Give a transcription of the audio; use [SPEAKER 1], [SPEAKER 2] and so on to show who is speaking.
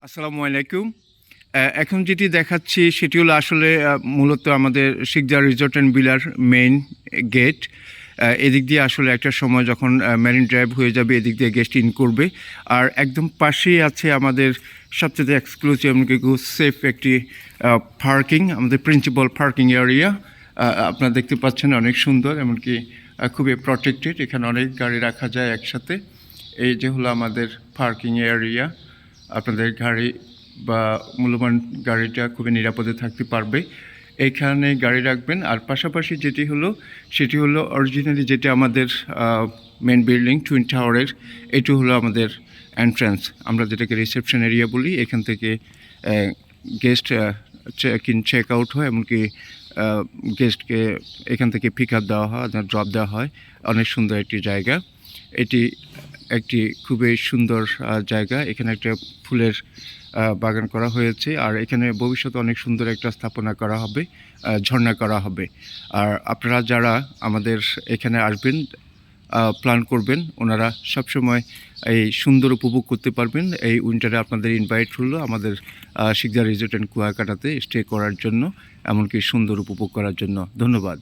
[SPEAKER 1] আসসালামু আলাইকুম। এখন যেটি দেখাচ্ছি সেটি হলো আসলে মূলত আমাদের শিকদার রিসোর্ট অ্যান্ড ভিলার মেইন গেট। এদিক দিয়ে আসলে একটা সময় যখন মেরিন ড্রাইভ হয়ে যাবে এদিক দিয়ে গেস্ট ইন করবে। আর একদম পাশেই আছে আমাদের সবচেয়ে এক্সক্লুসিভ এমনকি খুব সেফ একটি পার্কিং, আমাদের প্রিন্সিপাল পার্কিং এরিয়া। আপনারা দেখতে পাচ্ছেন অনেক সুন্দর, এমনকি খুবই প্রটেক্টেড। এখানে অনেক গাড়ি রাখা যায় একসাথে। এই যে হলো আমাদের পার্কিং এরিয়া। আপনাদের গাড়ি বা মূল্যবান গাড়িটা খুবই নিরাপদে থাকতে পারবে। এইখানে গাড়ি রাখবেন। আর পাশাপাশি সেটি হলো অরিজিনালি যেটা আমাদের মেন বিল্ডিং টুইন টাওয়ারের, এটি হলো আমাদের এন্ট্রান্স, আমরা যেটাকে রিসেপশন এরিয়া বলি। এখান থেকে গেস্ট চেক আউট হয়, এমনকি গেস্টকে এখান থেকে পিক আপ দেওয়া হয়, ড্রপ দেওয়া হয়। অনেক সুন্দর একটি জায়গা এটি, একটি খুবই সুন্দর জায়গা। এখানে একটা ফুলের বাগান করা হয়েছে, আর এখানে ভবিষ্যতে অনেক সুন্দর একটা স্থাপনা করা হবে, ঝর্ণা করা হবে। আর আপনারা যারা আমাদের এখানে আসবেন, প্ল্যান করবেন, ওনারা সবসময় এই সুন্দর উপভোগ করতে পারবেন। এই উইন্টারে আপনাদের ইনভাইট হলো আমাদের শিকদার রিসোর্ট অ্যান্ড কুয়াকাটাতে স্টে করার জন্য, এমনকি সুন্দর উপভোগ করার জন্য। ধন্যবাদ।